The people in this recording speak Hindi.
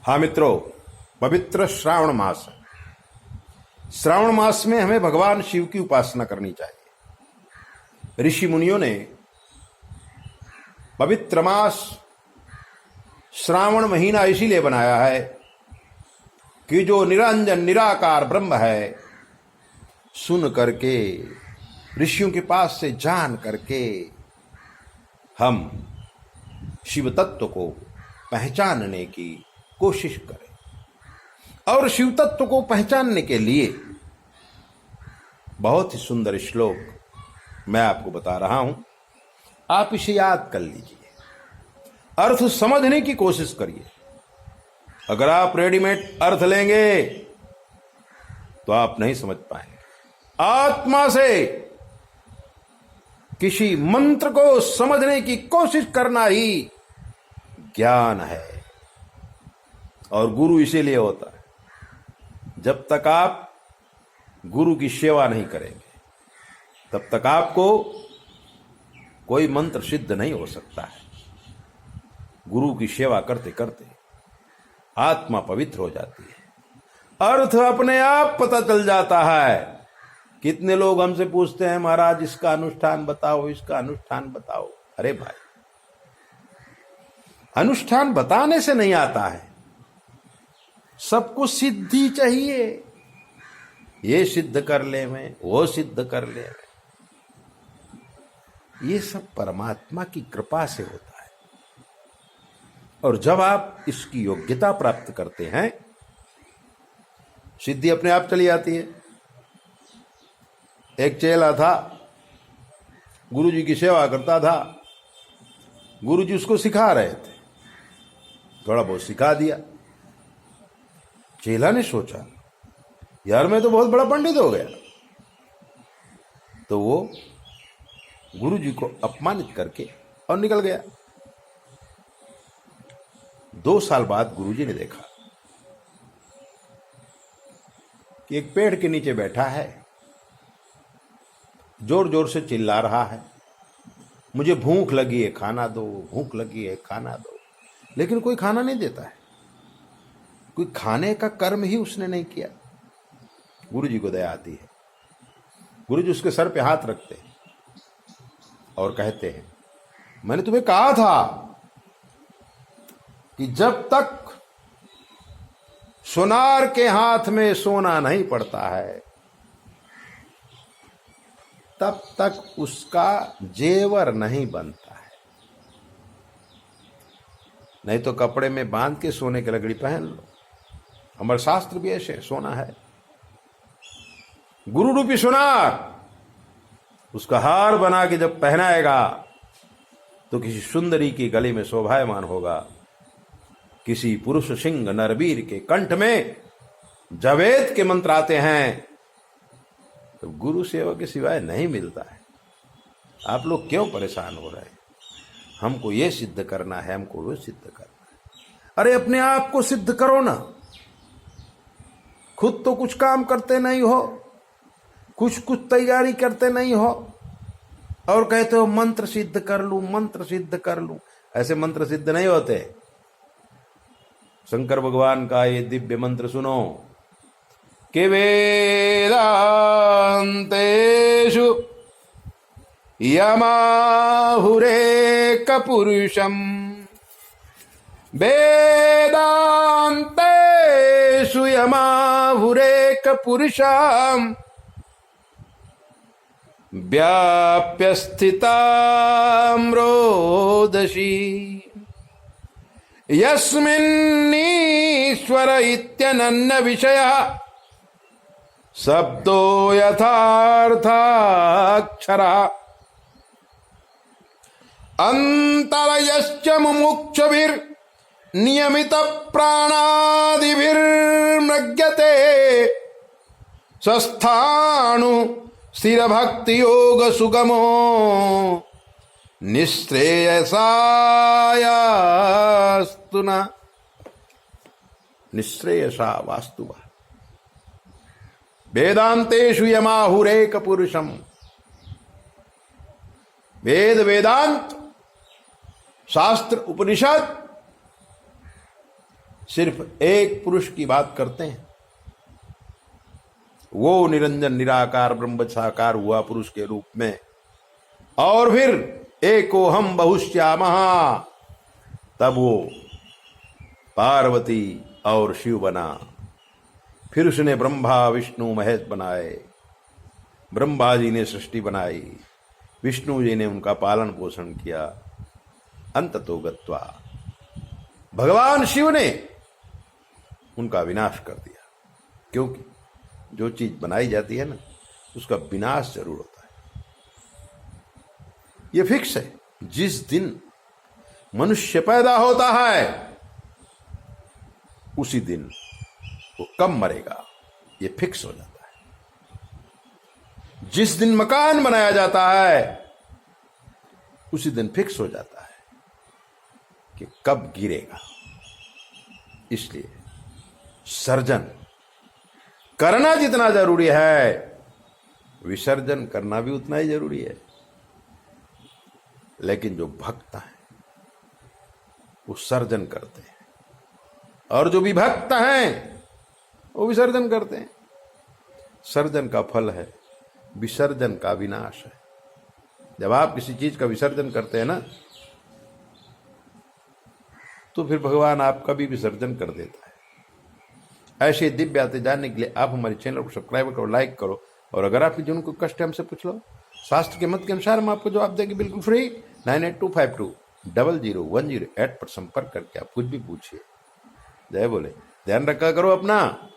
हाँ मित्रों, पवित्र श्रावण मास है। श्रावण मास में हमें भगवान शिव की उपासना करनी चाहिए। ऋषि मुनियों ने पवित्र मास श्रावण महीना इसीलिए बनाया है कि जो निरंजन निराकार ब्रह्म है, सुन करके, ऋषियों के पास से जान करके हम शिव तत्व को पहचानने की कोशिश करें। और शिव तत्व को पहचानने के लिए बहुत ही सुंदर श्लोक मैं आपको बता रहा हूं, आप इसे याद कर लीजिए, अर्थ समझने की कोशिश करिए। अगर आप रेडीमेड अर्थ लेंगे तो आप नहीं समझ पाएंगे। आत्मा से किसी मंत्र को समझने की कोशिश करना ही ज्ञान है। और गुरु इसीलिए होता है, जब तक आप गुरु की सेवा नहीं करेंगे तब तक आपको कोई मंत्र सिद्ध नहीं हो सकता है। गुरु की सेवा करते करते आत्मा पवित्र हो जाती है, अर्थ अपने आप पता चल जाता है। कितने लोग हमसे पूछते हैं, महाराज इसका अनुष्ठान बताओ, इसका अनुष्ठान बताओ। अरे भाई, अनुष्ठान बताने से नहीं आता है, सबको सिद्धि चाहिए। ये सिद्ध कर ले मैं, वो सिद्ध कर ले मैं। ये सब परमात्मा की कृपा से होता है। और जब आप इसकी योग्यता प्राप्त करते हैं, सिद्धि अपने आप चली आती है। एक चेला था, गुरुजी की सेवा करता था। गुरुजी उसको सिखा रहे थे, थोड़ा बहुत सिखा दिया। चेला ने सोचा, यार मैं तो बहुत बड़ा पंडित हो गया। तो वो गुरुजी को अपमानित करके और निकल गया। 2 साल बाद गुरुजी ने देखा कि एक पेड़ के नीचे बैठा है, जोर जोर से चिल्ला रहा है, मुझे भूख लगी है, खाना दो, भूख लगी है, खाना दो। लेकिन कोई खाना नहीं देता है, कोई खाने का कर्म ही उसने नहीं किया। गुरुजी को दया आती है। गुरुजी उसके सर पे हाथ रखते हैं और कहते हैं, मैंने तुम्हें कहा था कि जब तक सोनार के हाथ में सोना नहीं पड़ता है, तब तक उसका जेवर नहीं बनता है। नहीं तो कपड़े में बांध के सोने की लगड़ी पहन लो। हमारे शास्त्र भी ऐसे, सोना है गुरु रूपी सोनार, उसका हार बना के जब पहनाएगा तो किसी सुंदरी की गली में शोभायमान होगा। किसी पुरुष सिंह नरवीर के कंठ में जवेद के मंत्र आते हैं तो गुरु सेवा के सिवाय नहीं मिलता है। आप लोग क्यों परेशान हो रहे हैं? हमको ये सिद्ध करना है, हमको वो सिद्ध करना है। अरे अपने आप को सिद्ध करो ना। खुद तो कुछ काम करते नहीं हो, कुछ तैयारी करते नहीं हो, और कहते हो मंत्र सिद्ध कर लूं, मंत्र सिद्ध कर लूं। ऐसे मंत्र सिद्ध नहीं होते। शंकर भगवान का ये दिव्य मंत्र सुनो कि वेदांतेषु यमाहुरेक पुरुषम, वेदांतेषु यमाहुरेक पुरुषम व्याप्य स्थितां रोदसी यस्मिन्नीश्वर इत्यनन्य विषयः शब्दो यथार्थाक्षरः अंतरयश्च मुमुक्षुभिर्नियमित प्राणादिभिर्मृग्यते सस्थाणु स्थिर भक्ति योग सुगमो निश्रेयसायास्तु न। निश्रेयसा वास्तुवा वेदांतेषु यमाहुरेक पुरुषम। वेद वेदांत शास्त्र उपनिषद सिर्फ एक पुरुष की बात करते हैं, वो निरंजन निराकार ब्रह्म साकार हुआ पुरुष के रूप में, और फिर एको हम बहुश्यामः, तब वो पार्वती और शिव बना। फिर उसने ब्रह्मा विष्णु महेश बनाए। ब्रह्मा जी ने सृष्टि बनाई, विष्णु जी ने उनका पालन पोषण किया। अंततो गत्वा भगवान शिव ने उनका विनाश कर दिया, क्योंकि जो चीज बनाई जाती है ना, उसका विनाश जरूर होता है। ये फिक्स है। जिस दिन मनुष्य पैदा होता है उसी दिन वो कब मरेगा, ये फिक्स हो जाता है। जिस दिन मकान बनाया जाता है उसी दिन फिक्स हो जाता है कि कब गिरेगा। इसलिए सर्जन करना जितना जरूरी है, विसर्जन करना भी उतना ही जरूरी है। लेकिन जो भक्त हैं वो सर्जन करते हैं, और जो विभक्त हैं वो विसर्जन करते हैं। सर्जन का फल है, विसर्जन का विनाश है। जब आप किसी चीज का विसर्जन करते हैं ना, तो फिर भगवान आपका भी विसर्जन कर देता है। ऐसे दिव्य बातें जानने के लिए आप हमारे चैनल को सब्सक्राइब करो, लाइक करो, और अगर आपके जीवन को कष्ट है हमसे पूछ लो। शास्त्र के मत के अनुसार हम आपको जवाब देंगे, बिल्कुल फ्री। 9825200108 पर संपर्क करके आप कुछ भी पूछिए। जय बोले। ध्यान रखा करो अपना।